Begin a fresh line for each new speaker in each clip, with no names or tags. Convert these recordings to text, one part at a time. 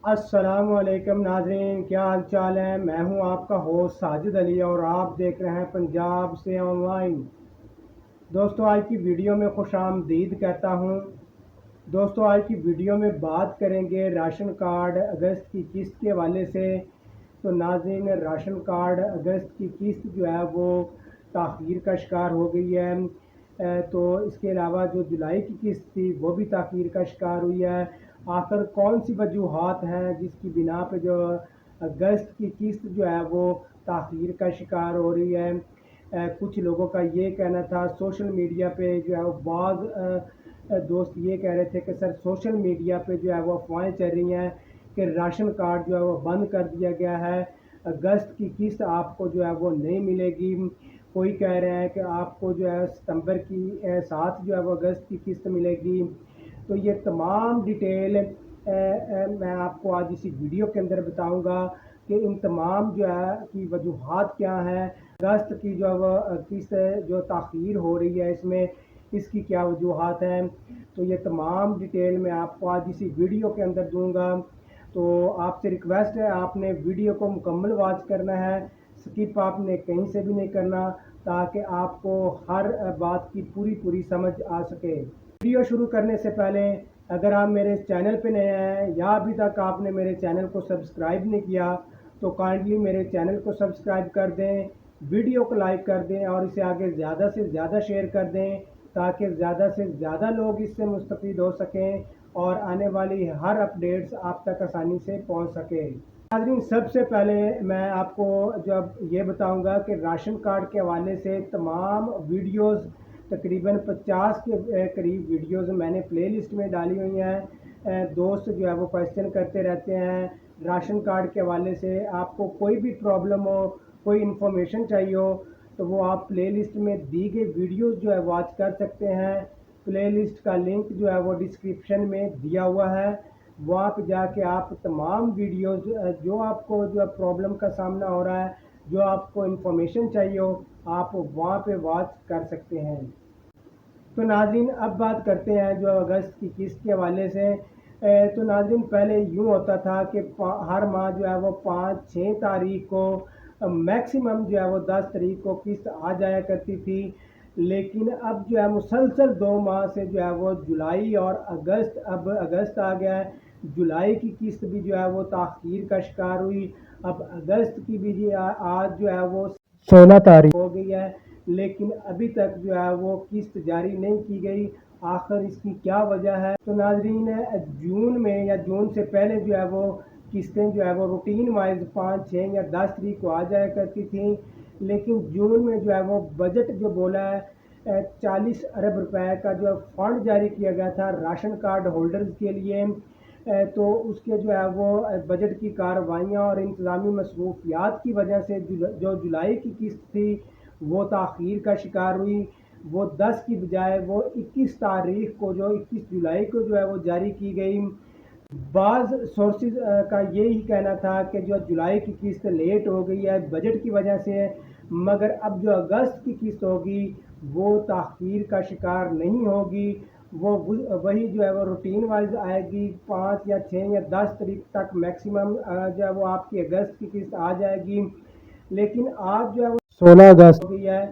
अस्सलाम वालेकुम नाज़रीन, क्या हाल चाल है। मैं हूं आपका होस्ट साजिद अली और आप देख रहे हैं पंजाब से ऑनलाइन। दोस्तों, आज की वीडियो में खुशामदीद कहता हूं। दोस्तों, आज की वीडियो में बात करेंगे राशन कार्ड अगस्त की किस्त के हवाले से। तो नाज़रीन, राशन कार्ड अगस्त की किस्त जो है वो ताख़ीर का शिकार हो गई है। तो इसके अलावा जो जुलाई की किस्त थी वो भी ताख़ीर का शिकार हुई है। आखिर कौन सी वजूहात हैं जिसकी बिना पे जो अगस्त की किस्त जो है वो ताख़ीर का शिकार हो रही है। कुछ लोगों का ये कहना था, सोशल मीडिया पे जो है वो दोस्त ये कह रहे थे कि सर सोशल मीडिया पे जो है वो अफवाहें चल रही हैं कि राशन कार्ड जो है वो बंद कर दिया गया है, अगस्त की किस्त आपको जो है वो नहीं मिलेगी। कोई कह रहे हैं कि आपको जो है सितंबर की 7 जो है वो अगस्त की किस्त मिलेगी। तो ये तमाम डिटेल मैं आपको आज इसी वीडियो के अंदर बताऊंगा कि इन तमाम जो है की वजूहात क्या हैं। अगस्त की जो है वो किस्त जो ताख़ीर हो रही है इसमें इसकी क्या वजूहात हैं। तो ये तमाम डिटेल मैं आपको आज इसी वीडियो के अंदर दूंगा। तो आपसे रिक्वेस्ट है, आपने वीडियो को मुकम्मल वॉच करना है, स्किप आपने कहीं से भी नहीं करना, ताकि आपको हर बात की पूरी पूरी समझ आ सके। वीडियो शुरू करने से पहले अगर आप मेरे चैनल पे नए हैं या अभी तक आपने मेरे चैनल को सब्सक्राइब नहीं किया तो काइंडली मेरे चैनल को सब्सक्राइब कर दें, वीडियो को लाइक कर दें और इसे आगे ज़्यादा से ज़्यादा शेयर कर दें, ताकि ज़्यादा से ज़्यादा लोग इससे मुस्तफ़ीद हो सकें और आने वाली हर अपडेट्स आप तक आसानी से पहुंच सके। नाज़रीन, सबसे पहले मैं आपको जब ये बताऊंगा कि राशन कार्ड के हवाले से तमाम वीडियोस, तकरीबन 50 के करीब वीडियोस मैंने प्लेलिस्ट में डाली हुई हैं। दोस्त जो है वो क्वेश्चन करते रहते हैं राशन कार्ड के हवाले से। आपको कोई भी प्रॉब्लम हो, कोई इन्फॉर्मेशन चाहिए हो, तो वो आप प्लेलिस्ट में दी गई वीडियोस जो है वॉच कर सकते हैं। प्लेलिस्ट का लिंक जो है वो डिस्क्रिप्शन में दिया हुआ है। वहाँ पे जाके आप तमाम वीडियोस जो आपको जो प्रॉब्लम का सामना हो रहा है, जो आपको इन्फॉर्मेशन चाहिए हो, आप वहाँ पे वॉच कर सकते हैं। तो नाज़रीन, अब बात करते हैं जो अगस्त की किस्त के हवाले से। तो नाज़रीन, पहले यूँ होता था कि हर माह जो है वो 5-6 तारीख को, मैक्सिमम जो है वो 10 तारीख को किस्त आ जाया करती थी। लेकिन अब जो है मुसलसल 2 माह से जो है वो जुलाई और अगस्त, अब अगस्त आ गया है, जुलाई की किस्त भी जो है वो ताख़ीर का शिकार हुई। अब अगस्त की भी आज जो है वो 16 तारीख हो गई है, लेकिन अभी तक जो है वो किस्त जारी नहीं की गई। आखिर इसकी क्या वजह है। तो नाजरीन, जून में या जून से पहले जो है वो किस्तें जो है वो रूटीन वाइज 5-6 या 10 तारीख को आ जाया करती थी। लेकिन जून में जो है वो बजट जो बोला है 40 अरब रुपए का जो फंड जारी किया गया था राशन कार्ड होल्डर्स के लिए। तो उसके जो है वो बजट की कार्रवाइयाँ और इंतज़ामी मसरूफियात की वजह से जो जुलाई की किस्त थी वो ताख़ीर का शिकार हुई। वो 10 की बजाय वो 21 तारीख को, जो 21 जुलाई को जो है वो जारी की गई। बाज़ सोर्सेज का यही कहना था कि जो जुलाई की किस्त लेट हो गई है बजट की वजह से, मगर अब जो अगस्त की किस्त होगी वो ताख़ीर का शिकार नहीं होगी। वो वही जो है वो रूटीन वाइज आएगी। 5 या 6 या 10 तारीख तक मैक्सिमम जो है वो आपकी अगस्त की किस्त आ जाएगी। लेकिन आज जो है वो 16 अगस्त हो गई है,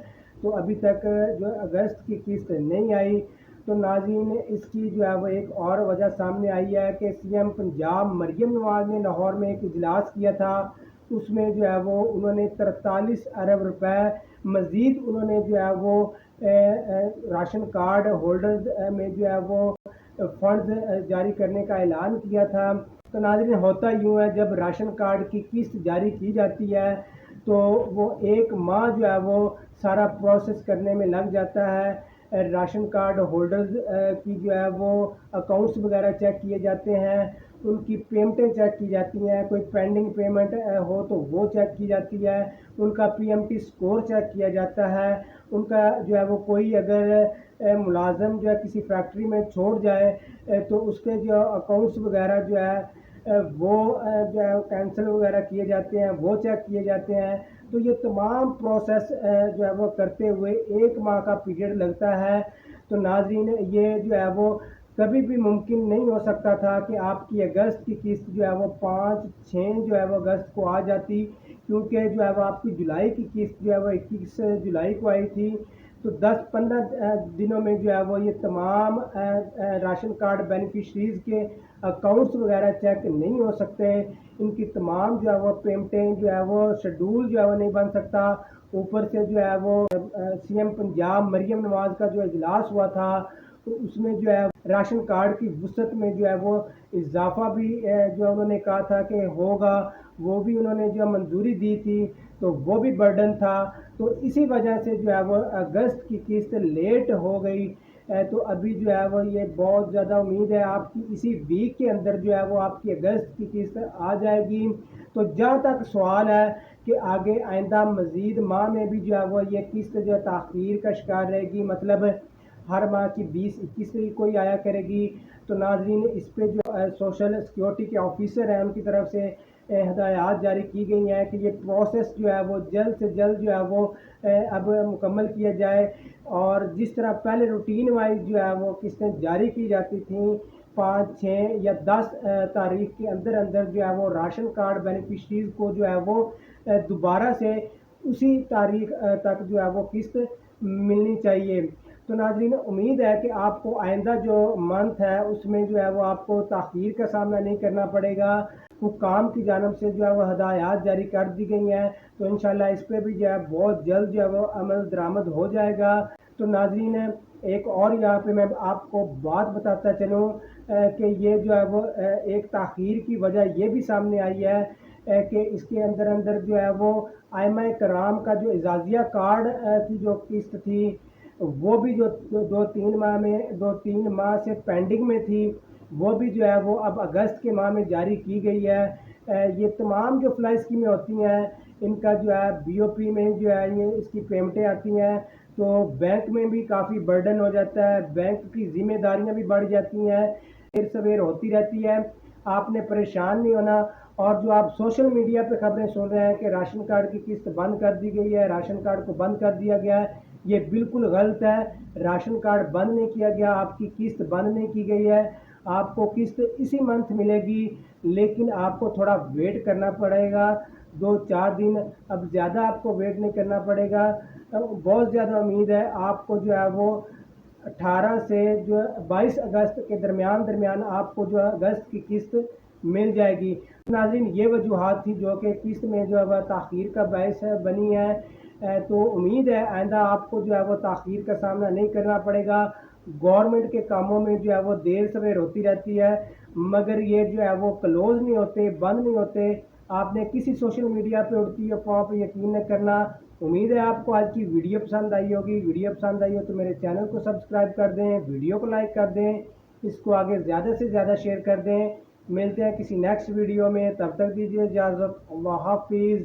तो अभी तक जो अगस्त की किस्त नहीं आई। तो नाज़रीन, इसकी जो है वो एक और वजह सामने आई है कि सीएम पंजाब मरियम नवाज ने लाहौर में एक इजलास किया था। उसमें जो है वो उन्होंने 43 अरब रुपए मज़ीद उन्होंने जो है वो राशन कार्ड होल्डर्स में जो है वो फंड्स जारी करने का ऐलान किया था। तो नाज़रीन, होता यूँ है, जब राशन कार्ड की किस्त जारी की जाती है तो वो एक माह जो है वो सारा प्रोसेस करने में लग जाता है। राशन कार्ड होल्डर्स की जो है वो अकाउंट्स वगैरह चेक किए जाते हैं, उनकी पेमेंटें चेक की जाती हैं, कोई पेंडिंग पेमेंट हो तो वो चेक की जाती है, उनका पीएमटी स्कोर चेक किया जाता है, उनका जो है वो कोई अगर मुलाजम जो है किसी फैक्ट्री में छोड़ जाए तो उसके जो अकाउंट्स वगैरह जो है वो जो है कैंसिल वगैरह किए जाते हैं, वो चेक किए जाते हैं। तो ये तमाम प्रोसेस जो है वो करते हुए एक माह का पीरियड लगता है। तो नाज़रीन, ये जो है वो کبھی بھی ممکن نہیں ہو سکتا تھا کہ آپ کی اگست کی قسط جو ہے وہ 5-6 جو ہے وہ اگست کو آ جاتی، کیونکہ جو ہے وہ آپ کی جولائی کی قسط جو ہے وہ 21 جولائی کو آئی تھی۔ تو 10-15 دنوں میں جو ہے وہ یہ تمام راشن کارڈ بینیفیشریز کے اکاؤنٹس وغیرہ چیک نہیں ہو سکتے، ان کی تمام جو ہے وہ پیمنٹیں جو ہے وہ شیڈول جو ہے وہ نہیں بن سکتا۔ اوپر سے جو ہے وہ سی ایم پنجاب مریم نواز کا جو اجلاس ہوا تھا، تو اس میں جو ہے راشن کارڈ کی وسعت میں جو ہے وہ اضافہ بھی جو انہوں نے کہا تھا کہ ہوگا، وہ بھی انہوں نے جو منظوری دی تھی، تو وہ بھی برڈن تھا۔ تو اسی وجہ سے جو ہے وہ اگست کی قسط لیٹ ہو گئی۔ تو ابھی جو ہے وہ یہ بہت زیادہ امید ہے آپ کی اسی ویک کے اندر جو ہے وہ آپ کی اگست کی قسط آ جائے گی۔ تو جہاں تک سوال ہے کہ آگے آئندہ مزید ماہ میں بھی جو ہے وہ یہ قسط جو تاخیر کا شکار رہے گی، مطلب ہر ماہ کی 20-21 تاریخ کو ہی آیا کرے گی، تو ناظرین اس پہ جو سوشل سیکیورٹی کے آفیسر ہیں ان کی طرف سے ہدایات جاری کی گئی ہیں کہ یہ پروسیس جو ہے وہ جلد سے جلد جو ہے وہ اب مکمل کیا جائے، اور جس طرح پہلے روٹین وائز جو ہے وہ قسطیں جاری کی جاتی تھیں 5-6 یا 10 تاریخ کے اندر اندر جو ہے وہ راشن کارڈ بینیفیشریز کو جو ہے وہ دوبارہ سے اسی تاریخ تک جو ہے وہ قسط ملنی چاہیے۔ تو ناظرین امید ہے کہ آپ کو آئندہ جو منتھ ہے اس میں جو ہے وہ آپ کو تاخیر کا سامنا نہیں کرنا پڑے گا۔ حکام کی جانب سے جو ہے وہ ہدایات جاری کر دی گئی ہیں، تو انشاءاللہ اس پہ بھی جو ہے بہت جلد جو ہے وہ عمل درآمد ہو جائے گا۔ تو ناظرین ایک اور یہاں پہ میں آپ کو بات بتاتا چلوں کہ یہ جو ہے وہ ایک تاخیر کی وجہ یہ بھی سامنے آئی ہے کہ اس کے اندر اندر جو ہے وہ ائمہ کرام کا جو اعزازیہ کارڈ کی جو قسط تھی، وہ بھی جو 2-3 ماہ سے پینڈنگ میں تھی، وہ بھی جو ہے وہ اب اگست کے ماہ میں جاری کی گئی ہے۔ یہ تمام جو فلائی اسکیمیں ہوتی ہیں ان کا جو ہے بی او پی میں جو ہے یہ اس کی پیمنٹیں آتی ہیں، تو بینک میں بھی کافی برڈن ہو جاتا ہے، بینک کی ذمہ داریاں بھی بڑھ جاتی ہیں، دیر سویر ہوتی رہتی ہے۔ آپ نے پریشان نہیں ہونا، اور جو آپ سوشل میڈیا پہ خبریں سن رہے ہیں کہ راشن کارڈ کی قسط بند کر دی گئی ہے، راشن کارڈ کو بند کر دیا گیا ہے، یہ بالکل غلط ہے۔ راشن کارڈ بند نہیں کیا گیا، آپ کی قسط بند نہیں کی گئی ہے، آپ کو قسط اسی منتھ ملے گی، لیکن آپ کو تھوڑا ویٹ کرنا پڑے گا، 2-4 دن، اب زیادہ آپ کو ویٹ نہیں کرنا پڑے گا۔ بہت زیادہ امید ہے آپ کو جو ہے وہ 18 سے جو 22 اگست کے درمیان آپ کو جو اگست کی قسط مل جائے گی۔ ناظرین یہ وجوہات تھی جو کہ قسط میں جو ہے وہ تاخیر کا باعث بنی ہے، تو امید ہے آئندہ آپ کو جو ہے وہ تاخیر کا سامنا نہیں کرنا پڑے گا۔ گورنمنٹ کے کاموں میں جو ہے وہ دیر سویر ہوتی رہتی ہے، مگر یہ جو ہے وہ کلوز نہیں ہوتے، بند نہیں ہوتے۔ آپ نے کسی سوشل میڈیا پہ اڑتی افواہ پہ یقین نہ کرنا۔ امید ہے آپ کو آج کی ویڈیو پسند آئی ہوگی، ویڈیو پسند آئی ہو تو میرے چینل کو سبسکرائب کر دیں، ویڈیو کو لائک کر دیں، اس کو آگے زیادہ سے زیادہ شیئر کر دیں۔ ملتے ہیں کسی نیکسٹ ویڈیو میں، تب تک دیجیے اجازت، اللہ حافظ۔